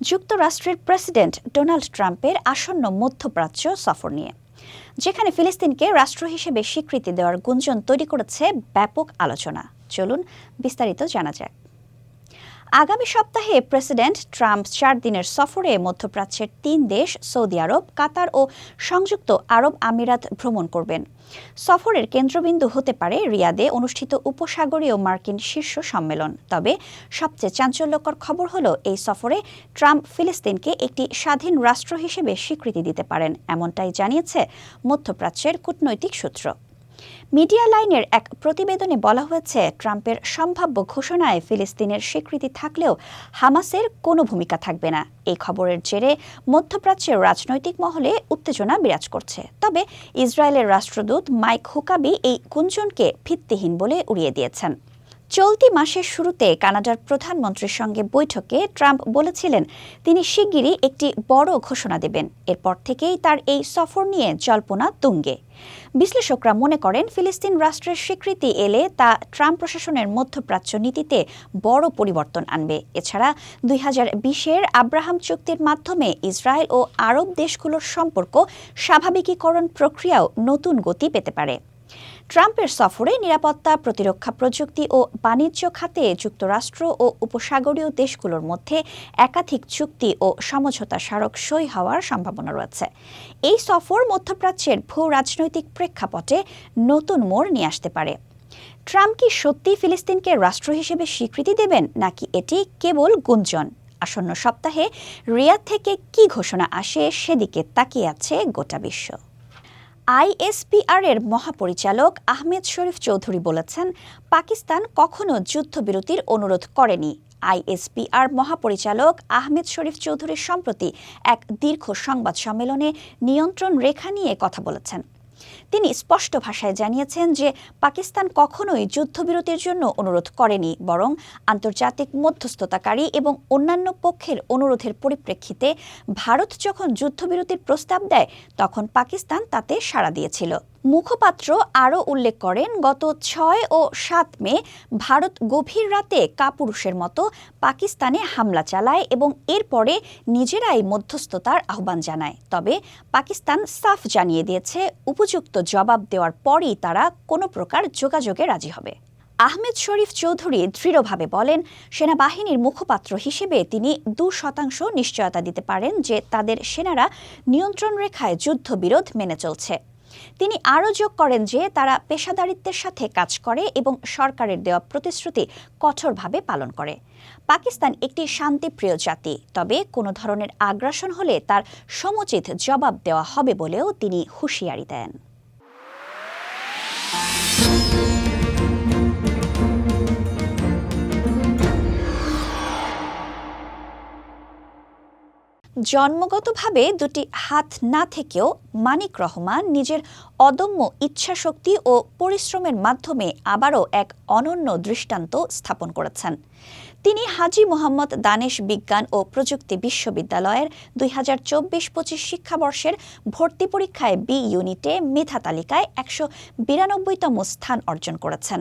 যুক্তরাষ্ট্রের president Donald ট্রাম্পের আসন্ন মধ্যপ্রাচ্য সফর নিয়ে, যেখানে ফিলিস্তিনকে রাষ্ট্র হিসেবে স্বীকৃতি দেওয়ার গুঞ্জন তৈরি করেছে ব্যাপক আলোচনা। চলুন বিস্তারিত জানা যাক। আগামী সপ্তাহে প্রেসিডেন্ট ট্রাম্প 4 দিনের সফরে মধ্যপ্রাচ্যের 3 দেশ সৌদি আরব, কাতার ও সংযুক্ত আরব আমিরাত ভ্রমণ করবেন। সফরের কেন্দ্রবিন্দু হতে পারে রিয়াদে অনুষ্ঠিত উপসাগরীয় মার্কিন শীর্ষ সম্মেলন। তবে সবচেয়ে চাঞ্চল্যকর খবর হলো, এই সফরে ট্রাম্প ফিলিস্তিনকে একটি স্বাধীন রাষ্ট্র হিসেবে স্বীকৃতি দিতে পারেন, এমনটাই জানিয়েছে মধ্যপ্রাচ্যের কূটনৈতিক সূত্র। মিডিয়া লাইনের এক প্রতিবেদনে বলা হয়েছে, ট্রাম্পের সম্ভাব্য ঘোষণায় ফিলিস্তিনের স্বীকৃতি থাকলেও হামাসের কোনো ভূমিকা থাকবে না। এই খবরের জেরে মধ্যপ্রাচ্যের রাজনৈতিক মহলে উত্তেজনা বিরাজ করছে। তবে ইসরায়েলের রাষ্ট্রদূত মাইক হুকাবি এই গুঞ্জনকে ভিত্তিহীন বলে উড়িয়ে দিয়েছেন। চলতি মাসের শুরুতে কানাডার প্রধানমন্ত্রীর সঙ্গে বৈঠকে ট্রাম্প বলেছিলেন তিনি শিগগিরই একটি বড় ঘোষণা দেবেন। এরপর থেকেই তার এই সফর নিয়ে জল্পনা তুঙ্গে। বিশ্লেষকরা মনে করেন, ফিলিস্তিন রাষ্ট্রের স্বীকৃতি এলে তা ট্রাম্প প্রশাসনের মধ্যপ্রাচ্য নীতিতে বড় পরিবর্তন আনবে। এছাড়া 2020-এর আব্রাহাম চুক্তির মাধ্যমে ইসরায়েল ও আরব দেশগুলোর সম্পর্ক স্বাভাবিকীকরণ প্রক্রিয়াও নতুন গতি পেতে পারে। ট্রাম্পের সফরে নিরাপত্তা, প্রতিরক্ষা প্রযুক্তি ও বাণিজ্য খাতে যুক্তরাষ্ট্র ও উপসাগরীয় দেশগুলোর মধ্যে একাধিক চুক্তি ও সমঝোতা স্মারক সই হওয়ার সম্ভাবনা রয়েছে। এই সফর মধ্যপ্রাচ্যের ভূ রাজনৈতিক প্রেক্ষাপটে নতুন মোড় নিয়ে আসতে পারে। ট্রাম্প কি সত্যিই ফিলিস্তিনকে রাষ্ট্র হিসেবে স্বীকৃতি দেবেন, নাকি এটি কেবল গুঞ্জন? আসন্ন সপ্তাহে রিয়াদ থেকে কি ঘোষণা আসে, সেদিকে তাকিয়ে আছে গোটা বিশ্ব। আইএসপিআর-এর মহাপরিচালক আহমেদ শরীফ চৌধুরী বলেছেন, পাকিস্তান কখনো যুদ্ধবিরতির অনুরোধ করেনি। আইএসপিআর মহাপরিচালক আহমেদ শরীফ চৌধুরী সম্প্রতি এক দীর্ঘ সংবাদ সম্মেলনে নিয়ন্ত্রণ রেখা নিয়ে কথা বলেছেন। তিনি স্পষ্ট ভাষায় জানিয়েছেন যে পাকিস্তান কখনোই যুদ্ধবিরতির জন্য অনুরোধ করেনি, বরং আন্তর্জাতিক মধ্যস্থতাকারী এবং অন্যান্য পক্ষের অনুরোধের পরিপ্রেক্ষিতে ভারত যখন যুদ্ধবিরতির প্রস্তাব দেয় তখন পাকিস্তান তাতে সাড়া দিয়েছিল। মুখপাত্র আরও উল্লেখ করেন, গত 6 ও 7 মে ভারত গভীর রাতে কাপুরুষের মতো পাকিস্তানে হামলা চালায় এবং এরপরে নিজেরাই মধ্যস্থতার আহ্বান জানায়। তবে পাকিস্তান সাফ জানিয়ে দিয়েছে, উপযুক্ত জবাব দেওয়ার পরই তারা কোনো প্রকার যোগাযোগে রাজি হবে। আহমেদ শরীফ চৌধুরী দৃঢ়ভাবে বলেন, সেনাবাহিনীর মুখপাত্র হিসেবে তিনি 2% নিশ্চয়তা দিতে পারেন যে তাদের সেনারা নিয়ন্ত্রণ রেখায় যুদ্ধবিরোধ মেনে চলছে। তিনি আরও যোগ করেন যে তারা পেশাদারিত্বের সাথে কাজ করে এবং সরকারের দেওয়া প্রতিশ্রুতি কঠোরভাবে পালন করে। পাকিস্তান একটি শান্তিপ্রিয় জাতি, তবে কোনো ধরনের আগ্রাসন হলে তার সমুচিত জবাব দেওয়া হবে বলেও তিনি হুঁশিয়ারি দেন। জন্মগতভাবে দুটি হাত না থেকেও মানিক রহমান নিজের অদম্য ইচ্ছাশক্তি ও পরিশ্রমের মাধ্যমে আবারও এক অনন্য দৃষ্টান্ত স্থাপন করেছেন। তিনি হাজী মোহাম্মদ দানেশ বিজ্ঞান ও প্রযুক্তি বিশ্ববিদ্যালয়ের 2024-25 শিক্ষাবর্ষের ভর্তি পরীক্ষায় বি ইউনিটে মেধা তালিকায় 192তম স্থান অর্জন করেছেন।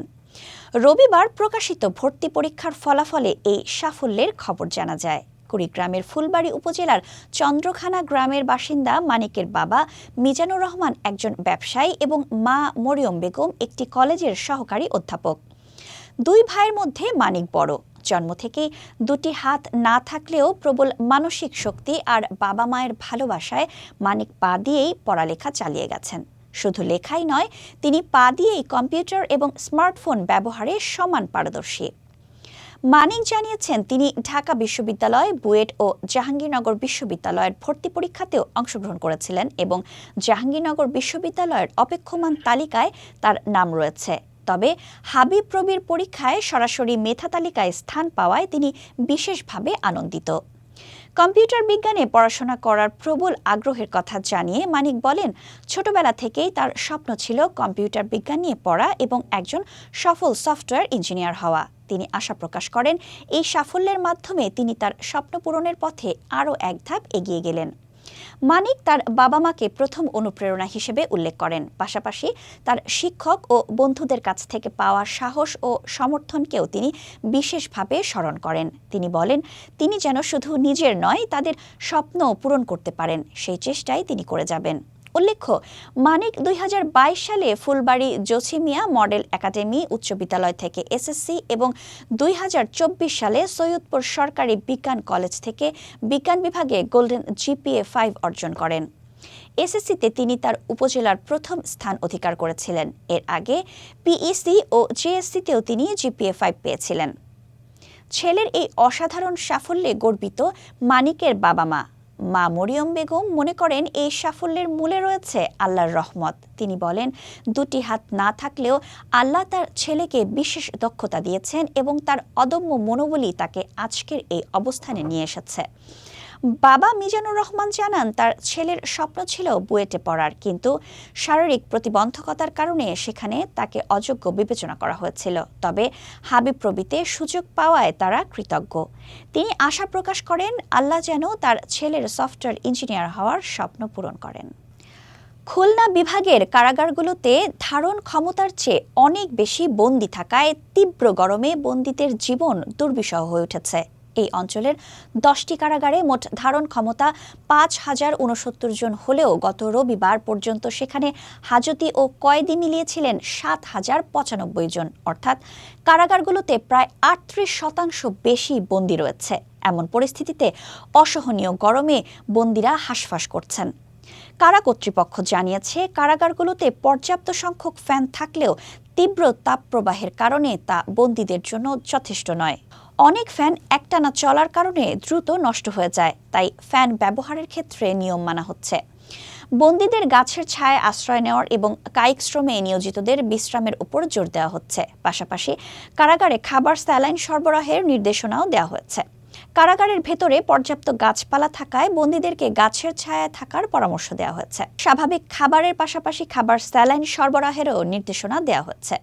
রবিবার প্রকাশিত ভর্তি পরীক্ষার ফলাফলে এই সাফল্যের খবর জানা যায়। কুড়িগ্রামের ফুলবাড়ী উপজেলার চন্দ্রখানা গ্রামের বাসিন্দা মানিকের বাবা মিজানুর রহমান একজন ব্যবসায়ী এবং মা মরিয়ম বেগম একটি কলেজের সহকারী অধ্যাপক। 2 ভাইয়ের মধ্যে মানিক বড়। জন্ম থেকেই দুটি হাত না থাকলেও প্রবল মানসিক শক্তি আর বাবা মায়ের ভালোবাসায় মানিক পা দিয়েই পড়ালেখা চালিয়ে গেছেন। শুধু লেখাই নয়, তিনি পা দিয়েই কম্পিউটার এবং স্মার্টফোন ব্যবহারে সমান পারদর্শী। মানিক জানিয়েছেন, তিনি ঢাকা বিশ্ববিদ্যালয়, বুয়েট ও জাহাঙ্গীরনগর বিশ্ববিদ্যালয়ের ভর্তি পরীক্ষাতেও অংশগ্রহণ করেছিলেন এবং জাহাঙ্গীরনগর বিশ্ববিদ্যালয়ের অপেক্ষমান তালিকায় তার নাম রয়েছে। তবে হাবিব রবির পরীক্ষায় সরাসরি মেধা তালিকায় স্থান পাওয়ায় তিনি বিশেষভাবে আনন্দিত। কম্পিউটার বিজ্ঞানে পড়াশোনা করার প্রবল আগ্রহের কথা জানিয়ে মানিক বলেন, ছোটবেলা থেকেই তার স্বপ্ন ছিল কম্পিউটার বিজ্ঞান নিয়ে পড়া এবং একজন সফল সফটওয়্যার ইঞ্জিনিয়ার হওয়া। তিনি আশা প্রকাশ করেন, এই সাফল্যের মাধ্যমে তিনি তার স্বপ্ন পূরণের পথে আরও এক ধাপ এগিয়ে গেলেন। মানিক তার বাবা মাকে প্রথম অনুপ্রেরণা হিসেবে উল্লেখ করেন, পাশাপাশি তার শিক্ষক ও বন্ধুদের কাছ থেকে পাওয়া সাহস ও সমর্থনকেও তিনি বিশেষভাবে স্মরণ করেন। তিনি বলেন, তিনি যেন শুধু নিজের নয়, তাদের স্বপ্ন পূরণ করতে পারেন, সেই চেষ্টাই তিনি করে যাবেন। উল্লেখ্য, মানিক ২০২২ সালে ফুলবাড়ী জসিমিয়া মডেল একাডেমি উচ্চ বিদ্যালয় থেকে এসএসসি এবং ২০২৪ সালে সৈয়দপুর সরকারি বিজ্ঞান কলেজ থেকে বিজ্ঞান বিভাগে গোল্ডেন জিপিএ 5 অর্জন করেন। এসএসসিতে তিনি তার উপজেলার প্রথম স্থান অধিকার করেছিলেন। এর আগে পিইসি ও জেএসসিতেও তিনি জিপিএ 5 পেয়েছিলেন। ছেলের এই অসাধারণ সাফল্যে গর্বিত মানিকের বাবা মা মরিয়ম বেগম মনে করেন, এই সাফল্যের মূলে রয়েছে আল্লাহর রহমত। তিনি বলেন, দুটি হাত না থাকলেও আল্লাহ তার ছেলেকে বিশেষ দক্ষতা দিয়েছেন এবং তার অদম্য মনোবলই তাকে আজকের এই অবস্থানে নিয়ে এসেছে। বাবা মিজানুর রহমান জানান, তার ছেলের স্বপ্ন ছিল বুয়েটে পড়ার, কিন্তু শারীরিক প্রতিবন্ধকতার কারণে সেখানে তাকে অযোগ্য বিবেচনা করা হয়েছিল। তবে হাবিপ্রবিতে সুযোগ পাওয়ায় তারা কৃতজ্ঞ। তিনি আশা প্রকাশ করেন, আল্লাহ যেন তার ছেলের সফটওয়্যার ইঞ্জিনিয়ার হওয়ার স্বপ্ন পূরণ করেন। খুলনা বিভাগের কারাগারগুলোতে ধারণ ক্ষমতার চেয়ে অনেক বেশি বন্দী থাকায় তীব্র গরমে বন্দীদের জীবন দুর্বিষহ হয়ে উঠেছে। এই অঞ্চলের 10টি কারাগারে মোট ধারণ ক্ষমতা ৫,০৬৯ জন হলেও গত রবিবার পর্যন্ত সেখানে হাজতি ও কয়েদি মিলিয়েছিলেন ৭,০৯৫ জন, অর্থাৎ কারাগারগুলোতে প্রায় ৩৮% বেশি বন্দী রয়েছে। এমন পরিস্থিতিতে অসহনীয় গরমে বন্দীরা হাঁসফাঁস করছেন। কারা কর্তৃপক্ষ জানিয়েছে, কারাগারগুলোতে পর্যাপ্ত সংখ্যক ফ্যান থাকলেও তীব্র তাপপ্রবাহের কারণে তা বন্দীদের জন্য যথেষ্ট নয়। অনেক ফ্যান একটানা চলার কারণে দ্রুত নষ্ট হয়ে যায়, তাই ফ্যান ব্যবহারের ক্ষেত্রে নিয়ম মানা হচ্ছে। বন্দীদের গাছের ছায়ায় আশ্রয় নেওয়ার এবং কায়িক শ্রমে নিয়োজিতদের বিশ্রামের উপর জোর দেওয়া হচ্ছে। পাশাপাশি কারাগারে খাবার, স্যালাইন সরবরাহের নির্দেশনাও দেওয়া হয়েছে। কারাগারের ভেতরে পর্যাপ্ত গাছপালা থাকায় বন্দীদেরকে গাছের ছায়ায় থাকার পরামর্শ দেওয়া হয়েছে। স্বাভাবিক খাবারের পাশাপাশি খাবার, স্যালাইন সরবরাহেরও নির্দেশনা দেওয়া হচ্ছে।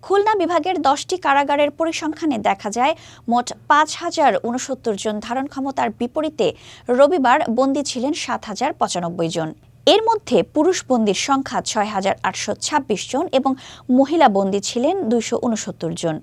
খুলনা বিভাগের 10টি কারাগারের পরিসংখ্যানে দেখা যায়, মোট ৫,০৬৯ জন ধারণ ক্ষমতার বিপরীতে রবিবার বন্দী ছিলেন ৭,০৯৫ জন। এর মধ্যে পুরুষ বন্দীর সংখ্যা ৬,৮২৬ জন এবং মহিলা বন্দী ছিলেন ২৬৯ জন।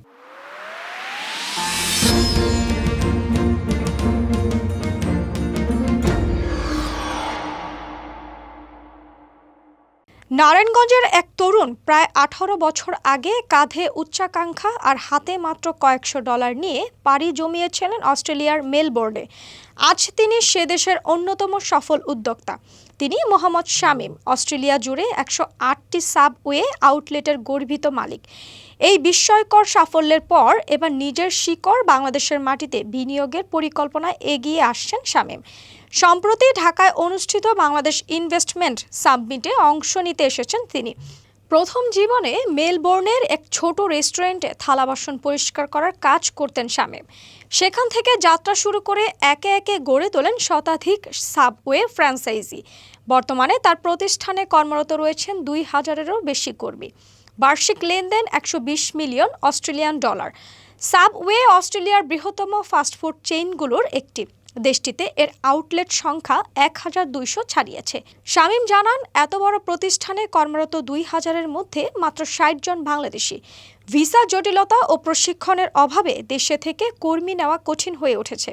নারায়ণগঞ্জের এক তরুণ প্রায় ১৮ বছর আগে কাঁধে উচ্চাকাঙ্ক্ষা আর হাতে মাত্র কয়েকশো ডলার নিয়ে পাড়ি জমিয়েছিলেন অস্ট্রেলিয়ার মেলবোর্নে। আজ তিনি সে দেশের অন্যতম সফল উদ্যোক্তা। তিনি মোহাম্মদ শামীম, অস্ট্রেলিয়া জুড়ে ১০৮টি সাবওয়ে আউটলেটের গর্বিত মালিক। এই বিস্ময়কর সাফল্যের পর এবার নিজের শিকড় বাংলাদেশের মাটিতে বিনিয়োগের পরিকল্পনায় এগিয়ে আসছেন শামীম। সম্প্রতি ঢাকায় অনুষ্ঠিত বাংলাদেশ ইনভেস্টমেন্ট সামিটে অংশ নিতে এসেছেন তিনি। প্রথম জীবনে মেলবোর্নের এক ছোট রেস্টুরেন্টে থালা বাসন পরিষ্কার করার কাজ করতেন শামীম। সেখান থেকে যাত্রা শুরু করে একে একে গড়ে তোলেন শতাধিক সাবওয়ে ফ্র্যাঞ্চাইজি। বর্তমানে তার প্রতিষ্ঠানে কর্মরত রয়েছেন ২,০০০-এরও বেশি কর্মী। বার্ষিক লেনদেন ১২০ মিলিয়ন অস্ট্রেলিয়ান ডলার। সাবওয়ে অস্ট্রেলিয়ার বৃহত্তম ফাস্টফুড চেইনগুলোর একটি। দেশটিতে এর আউটলেট সংখ্যা ১,২০০ ছাড়িয়েছে। শামীম জানান, এত বড় প্রতিষ্ঠানে কর্মরত ২,০০০-এর মধ্যে মাত্র ৬০ জন বাংলাদেশি। ভিসা জটিলতা ও প্রশিক্ষণের অভাবে দেশে থেকে কর্মী নেওয়া কঠিন হয়ে উঠেছে।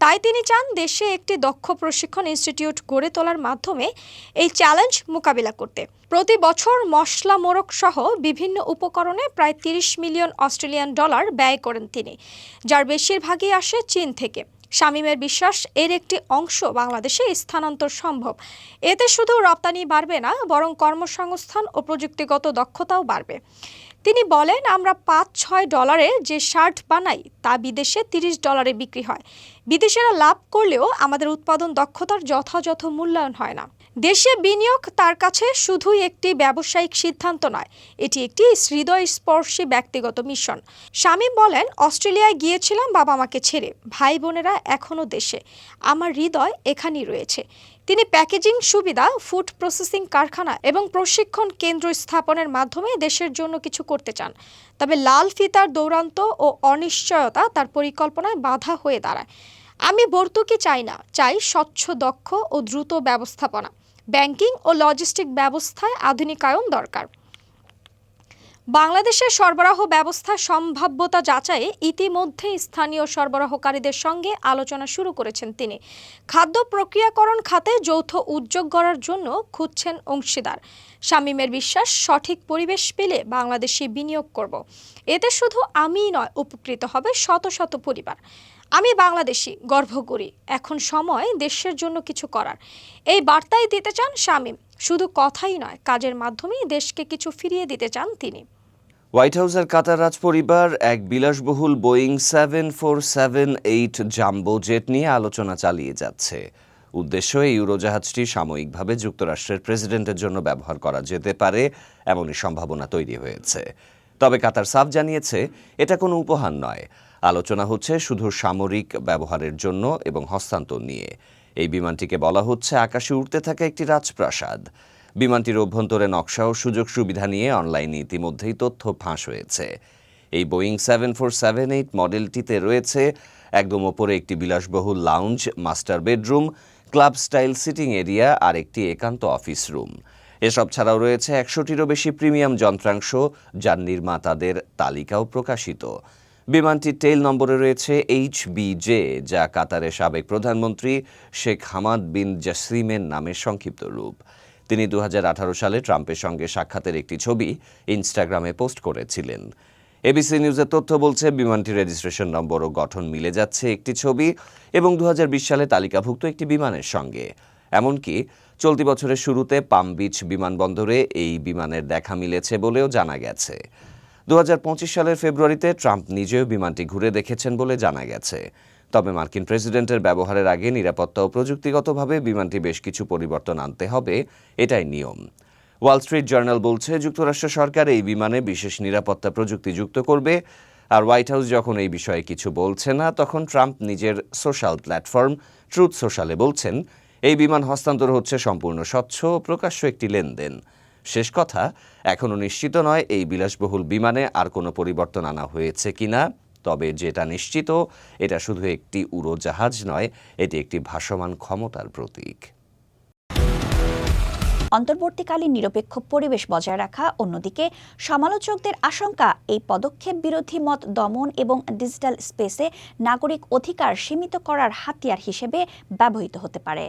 তাই তিনি চান দেশে একটি দক্ষ প্রশিক্ষণ ইনস্টিটিউট গড়ে তোলার মাধ্যমে এই চ্যালেঞ্জ মোকাবিলা করতে। প্রতি বছর মশলা, মোড়ক সহ বিভিন্ন উপকরণে প্রায় ৩০ মিলিয়ন অস্ট্রেলিয়ান ডলার ব্যয় করেন তিনি, যার বেশিরভাগই আসে চীন থেকে। শামীমের বিশ্বাস, এর একটি অংশ বাংলাদেশে স্থানান্তর সম্ভব। এতে শুধু রপ্তানি বাড়বে না, বরং কর্মসংস্থান ও প্রযুক্তিগত দক্ষতাও বাড়বে। তিনি বলেন, আমরা ৫-৬ ডলারে যে শার্ট বানাই তা বিদেশে ৩০ ডলারে বিক্রি হয়। বিদেশিরা লাভ করলেও আমাদের উৎপাদন দক্ষতার যথাযথ মূল্যায়ন হয় না। দেশে বিনিয়োগ তার কাছে শুধুই একটি ব্যবসায়িক সিদ্ধান্ত নয়, এটি একটি হৃদয়স্পর্শী ব্যক্তিগত মিশন। শামীম বলেন, অস্ট্রেলিয়ায় গিয়েছিলাম বাবা মাকে ছেড়ে, ভাই বোনেরা এখনও দেশে, আমার হৃদয় এখানেই রয়েছে। তিনি প্যাকেজিং সুবিধা, ফুড প্রসেসিং কারখানা এবং প্রশিক্ষণ কেন্দ্র স্থাপনের মাধ্যমে দেশের জন্য কিছু করতে চান। তবে লাল ফিতার দৌরাত্ম্য ও অনিশ্চয়তা তার পরিকল্পনায় বাধা হয়ে দাঁড়ায়। আমি ভর্তুকি চাই না, চাই স্বচ্ছ, দক্ষ ও দ্রুত ব্যবস্থাপনা। ব্যাংকিং ও লজিস্টিক ব্যবস্থায় আধুনিকায়ন দরকার। বাংলাদেশের সরবরাহ ব্যবস্থা সম্ভাব্যতা যাচাইয়ে ইতিমধ্যে স্থানীয় সরবরাহকারীদের সঙ্গে আলোচনা শুরু করেছেন তিনি। খাদ্য প্রক্রিয়াকরণ খাতে যৌথ উদ্যোগ গড়ার জন্য খুঁজছেন অংশীদার। শামীমের বিশ্বাস, সঠিক পরিবেশ পেলে বাংলাদেশে বিনিয়োগ করব। এতে শুধু আমিই নয়, উপকৃত হবে শত শত পরিবার। আমি বাংলাদেশি, গর্ব করি। এখন সময় দেশের জন্য কিছু করার। এই বার্তাই দিতে চান শামীম। শুধু কথাই নয়, কাজের মাধ্যমেই দেশকে কিছু ফিরিয়ে দিতে চান তিনি। হোয়াইট হাউসের কাতার রাজ পরিবার এক বিলাসবহুল বোয়িং 747-8 জাম্বো জেট নিয়ে আলোচনা চালিয়ে যাচ্ছে। উদ্দেশ্য, এই উড়োজাহাজটি সাময়িকভাবে যুক্তরাষ্ট্রের প্রেসিডেন্টের জন্য ব্যবহার করা যেতে পারে এমনই সম্ভাবনা তৈরি হয়েছে। তবে কাতার সাফ জানিয়েছে এটা কোনো উপহার নয়। আলোচনা হচ্ছে শুধু সামরিক ব্যবহারের জন্য এবং হস্তান্তর নিয়ে। এই বিমানটিকে বলা হচ্ছে আকাশে উড়তে থাকা একটি রাজপ্রাসাদ। বিমানটির অভ্যন্তরে নকশা ও সুযোগ সুবিধা নিয়ে অনলাইনে ইতিমধ্যেই তথ্য ফাঁস হয়েছে। এই বোয়িং 747-8 মডেলটিতে রয়েছে একদম ওপরে একটি বিলাসবহুল lounge, master bedroom, club style sitting area আর একটি একান্ত অফিস রুম। এসব ছাড়াও রয়েছে 100টিরও বেশি প্রিমিয়াম যন্ত্রাংশ, যার নির্মাতাদের তালিকাও প্রকাশিত। বিমানটির টেইল নম্বরে রয়েছে HBJ, যা কাতারের সাবেক প্রধানমন্ত্রী শেখ হামাদ বিন জাসিমের নামের সংক্ষিপ্ত রূপ। তিনি 2018 সালে ট্রাম্পের সঙ্গে সাক্ষাতের একটি ছবি ইনস্টাগ্রামে পোস্ট করেছিলেন। এবিসি নিউজের তথ্য বলছে, বিমানটির রেজিস্ট্রেশন নম্বর ও গঠন মিলে যাচ্ছে একটি ছবি এবং 2020 সালে তালিকাভুক্ত একটি বিমানের সঙ্গে। এমনকি চলতি বছরের শুরুতে পাম বিচ বিমানবন্দরে এই বিমানের দেখা মিলেছে বলেও জানা গেছে। 2025 সালের ফেব্রুয়ারিতে ট্রাম্প নিজেও বিমানটি ঘুরে দেখেছেন বলে জানা গেছে। তবে মার্কিন প্রেসিডেন্টের ব্যবহারের আগে নিরাপত্তা ও প্রযুক্তিগতভাবে বিমানটি বেশ কিছু পরিবর্তন আনতে হবে, এটাই নিয়ম। ওয়াল স্ট্রিট জার্নাল বলছে, যুক্তরাষ্ট্র সরকার এই বিমানে বিশেষ নিরাপত্তা প্রযুক্তি যুক্ত করবে। আর হোয়াইট হাউস যখন এই বিষয়ে কিছু বলছে না, তখন ট্রাম্প নিজের সোশ্যাল প্ল্যাটফর্ম ট্রুথ সোশ্যালে বলছেন, এই বিমান হস্তান্তর হচ্ছে সম্পূর্ণ স্বচ্ছ ও প্রকাশ্য একটি লেনদেন। শেষ কথা, এখনও নিশ্চিত নয় এই বিলাসবহুল বিমানে আর কোনো পরিবর্তন আনা হয়েছে কিনা। তবে যেটা নিশ্চিত, এটা শুধু একটি উড়োজাহাজ নয়, এটি একটি ভাসমান ক্ষমতার প্রতীক। অন্তর্বর্তীকালীন নিরপেক্ষ পরিবেশ বজায় রাখা, অন্যদিকে সমালোচকদের আশঙ্কা এই পদক্ষেপ বিরোধী মত দমন এবং ডিজিটাল স্পেসে নাগরিক অধিকার সীমিত করার হাতিয়ার হিসেবে ব্যবহৃত হতে পারে।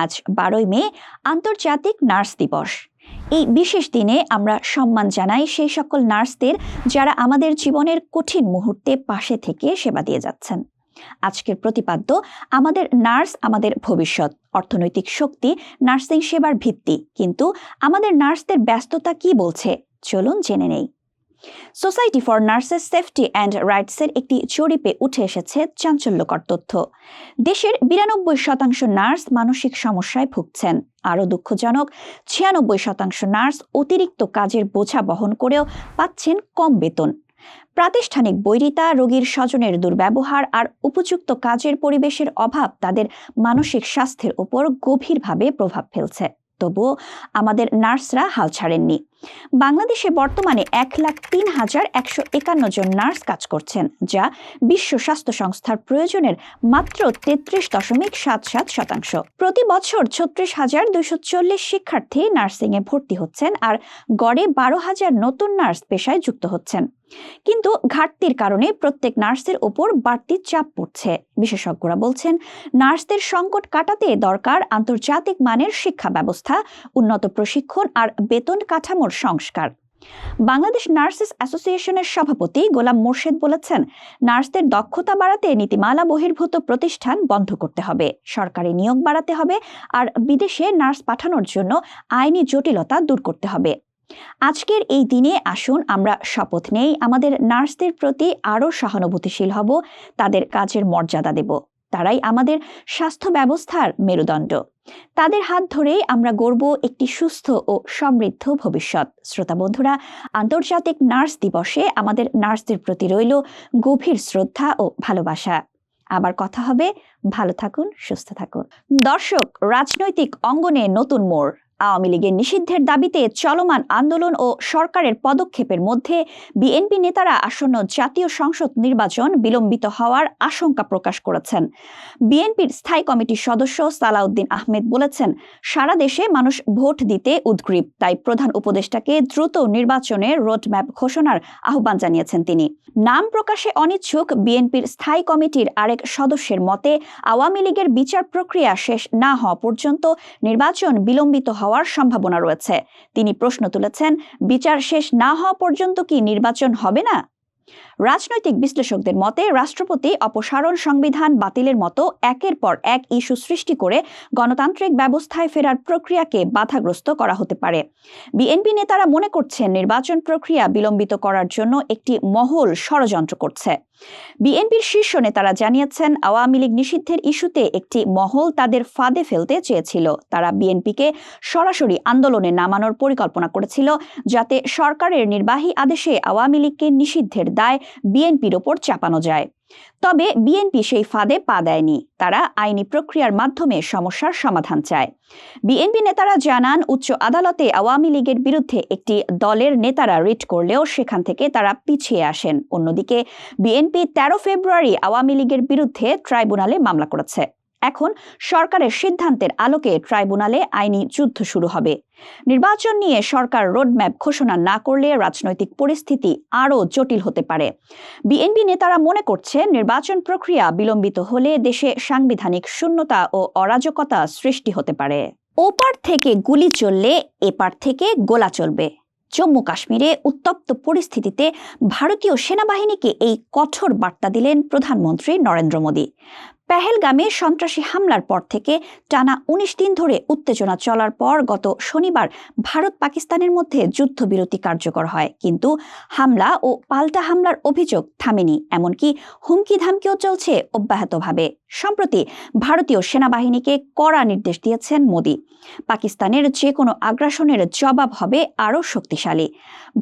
আজ 12 মে আন্তর্জাতিক নার্স দিবস। এই বিশেষ দিনে আমরা সম্মান জানাই সেই সকল নার্সদের যারা আমাদের জীবনের কঠিন মুহূর্তে পাশে থেকে সেবা দিয়ে যাচ্ছেন। আজকের প্রতিপাদ্য, আমাদের নার্স আমাদের ভবিষ্যৎ, অর্থনৈতিক শক্তি নার্সিং সেবার ভিত্তি। কিন্তু আমাদের নার্সদের ব্যস্ততা কি বলছে, চলুন জেনে নেই। Society for nurses safety and রাইটসের একটি জরিপে উঠে এসেছে চাঞ্চল্যকর তথ্য। দেশের 92% নার্স মানসিক সমস্যায় ভুগছেন। আরও দুঃখজনক, 96% নার্স অতিরিক্ত কাজের বোঝা বহন করেও পাচ্ছেন কম বেতন। প্রাতিষ্ঠানিক বৈরিতা, রোগীর স্বজনের দুর্ব্যবহার আর উপযুক্ত কাজের পরিবেশের অভাব তাদের মানসিক স্বাস্থ্যের উপর গভীরভাবে প্রভাব ফেলছে। তবুও আমাদের নার্সরা হাল ছাড়েননি। বাংলাদেশে বর্তমানে 1,03,151 জন নার্স কাজ করছেন, যা বিশ্ব স্বাস্থ্য সংস্থার প্রয়োজনের মাত্র 33.77%। প্রতি বছর 36,240 শিক্ষার্থী নার্সিংয়ে ভর্তি হচ্ছেন আর গড়ে 12,000 নতুন নার্স পেশায় যুক্ত হচ্ছেন। কিন্তু ঘাটতির কারণে প্রত্যেক নার্সের উপর বাড়তি চাপ পড়ছে। বিশেষজ্ঞরা বলছেন, নার্সদের সংকট কাটাতে দরকার আন্তর্জাতিক মানের শিক্ষা ব্যবস্থা, উন্নত প্রশিক্ষণ আর বেতন কাঠামোর সংস্কার। বাংলাদেশ নার্সেস অ্যাসোসিয়েশনের সভাপতি গোলাম মোর্শেদ বলেছেন, নার্সদের দক্ষতা বাড়াতে নীতিমালা বহির্ভূত প্রতিষ্ঠান বন্ধ করতে হবে, সরকারি নিয়োগ বাড়াতে হবে আর বিদেশে নার্স পাঠানোর জন্য আইনি জটিলতা দূর করতে হবে। আজকের এই দিনে আসুন আমরা শপথ নেই, আমাদের নার্সদের প্রতি আরও সহানুভূতিশীল হব, তাদের কাজের মর্যাদা দেব। তারাই আমাদের স্বাস্থ্য ব্যবস্থার মেরুদণ্ড। তাদের হাত ধরেই আমরা গড়ব একটি সুস্থ ও সমৃদ্ধ ভবিষ্যৎ। শ্রোতা বন্ধুরা, আন্তর্জাতিক নার্স দিবসে আমাদের নার্সদের প্রতি রইল গভীর শ্রদ্ধা ও ভালোবাসা। আবার কথা হবে। ভালো থাকুন, সুস্থ থাকুন। দর্শক, রাজনৈতিক অঙ্গনে নতুন মোড়। আওয়ামী লীগের নিষিদ্ধের দাবিতে চলমান আন্দোলন ও সরকারের পদক্ষেপের মধ্যে বিএনপি নেতারা আসন্ন জাতীয় সংসদ নির্বাচন বিলম্বিত হওয়ার আশঙ্কা প্রকাশ করেছেন। বিএনপির স্থায়ী কমিটির সদস্য সালাউদ্দিন আহমেদ বলেছেন, সারা দেশে মানুষ ভোট দিতে উদগ্রীব, তাই প্রধান উপদেষ্টাকে দ্রুত নির্বাচনের রোডম্যাপ ঘোষণার আহ্বান জানিয়েছেন তিনি। নাম প্রকাশে অনিচ্ছুক বিএনপির স্থায়ী কমিটির আরেক সদস্যের মতে, আওয়ামী লীগের বিচার প্রক্রিয়া শেষ না হওয়া পর্যন্ত নির্বাচন বিলম্বিত হওয়ার সম্ভাবনা রয়েছে। তিনি প্রশ্ন তুলেছেন, বিচার শেষ না হওয়া পর্যন্ত কি নির্বাচন হবে না? রাজনৈতিক বিশ্লেষকদের মতে রাষ্ট্রপতি অপসারণ, সংবিধান বাতিলের মতো একের পর এক ইস্যু সৃষ্টি করে গণতান্ত্রিক ব্যবস্থায় ফেরার প্রক্রিয়াকে বাধাগ্রস্ত করা হতে পারে। বিএনপি নেতারা মনে করছেন নির্বাচন প্রক্রিয়া বিলম্বিত করার জন্য একটি মহল ষড়যন্ত্র করছে। বিএনপির শীর্ষ নেতারা জানিয়েছেন, আওয়ামী লীগ নিষিদ্ধের ইস্যুতে একটি মহল তাদের ফাঁদে ফেলতে চেয়েছিল। তারা বিএনপিকে সরাসরি আন্দোলনে নামানোর পরিকল্পনা করেছিল, যাতে সরকারের নির্বাহী আদেশে আওয়ামী লীগকে নিষিদ্ধের দায় বিএনপির ওপর চাপানো যায়। তবে বিএনপি সেই ফাঁদে পা দেয়নি। তারা আইনি প্রক্রিয়ার মাধ্যমে সমস্যার সমাধান চায়। বিএনপি নেতারা জানান, উচ্চ আদালতে আওয়ামী লীগের বিরুদ্ধে একটি দলের নেতারা রিট করলেও সেখান থেকে তারা পিছিয়ে আসেন। অন্যদিকে বিএনপি 13 ফেব্রুয়ারি আওয়ামী লীগের বিরুদ্ধে ট্রাইব্যুনালে মামলা করেছে। এখন সরকারের সিদ্ধান্তের আলোকে ট্রাইব্যুনালে আইনি যুদ্ধ শুরু হবে। নির্বাচন নিয়ে সরকার রোডম্যাপ ঘোষণা না করলে রাজনৈতিক পরিস্থিতি আরও জটিল হতে পারে। বিএনপি নেতারা মনে করছেন, নির্বাচন প্রক্রিয়া বিলম্বিত হলে দেশে সাংবিধানিক শূন্যতা ও অরাজকতা সৃষ্টি হতে পারে। ওপার থেকে গুলি চললে এপার থেকে গোলা চলবে। জম্মু কাশ্মীরে উত্তপ্ত পরিস্থিতিতে ভারতীয় সেনাবাহিনীকে এই কঠোর বার্তা দিলেন প্রধানমন্ত্রী নরেন্দ্র মোদী। পেহেলগামে সন্ত্রাসী হামলার পর থেকে টানা 19 দিন ধরে উত্তেজনা চলার পর গত শনিবার ভারত পাকিস্তানের মধ্যে যুদ্ধবিরতি কার্যকর হয়, কিন্তু হামলা ও পাল্টা হামলার অভিযোগ থামেনি, এমনকি হুমকি ধামকিও চলছে অব্যাহতভাবে। সম্প্রতি ভারতীয় সেনাবাহিনীকে কড়া নির্দেশ দিয়েছেন মোদী। পাকিস্তানের যে কোনো আগ্রাসনের জবাব হবে আরও শক্তিশালী।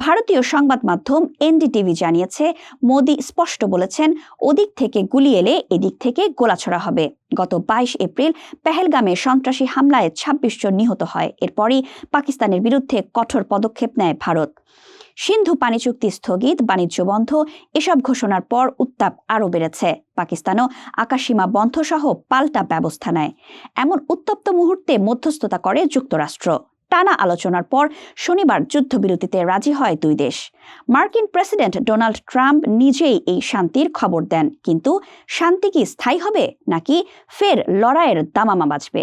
ভারতীয় সংবাদ মাধ্যম এনডিটিভি জানিয়েছে, মোদী স্পষ্ট বলেছেন, ওদিক থেকে গুলি এলে এদিক থেকে গোলাছড়া হবে। গত 22 এপ্রিল পেহেলগামে সন্ত্রাসী হামলায় 26 জন নিহত হয়। এরপরই পাকিস্তানের বিরুদ্ধে কঠোর পদক্ষেপ নেয় ভারত। সিন্ধু পানি চুক্তি স্থগিত, বাণিজ্য বন্ধ, এসব ঘোষণার পর উত্তাপ আরও বেড়েছে। পাকিস্তানও আকাশসীমা বন্ধ সহ পাল্টা ব্যবস্থা নেয়। এমন উত্তপ্ত মুহূর্তে মধ্যস্থতা করে যুক্তরাষ্ট্র। টানা আলোচনার পর শনিবার যুদ্ধবিরতিতে রাজি হয় দুই দেশ। মার্কিন প্রেসিডেন্ট ডোনাল্ড ট্রাম্প নিজেই এই শান্তির খবর দেন, কিন্তু শান্তি কি স্থায়ী হবে নাকি ফের লড়াইয়ের দামামা বাজবে?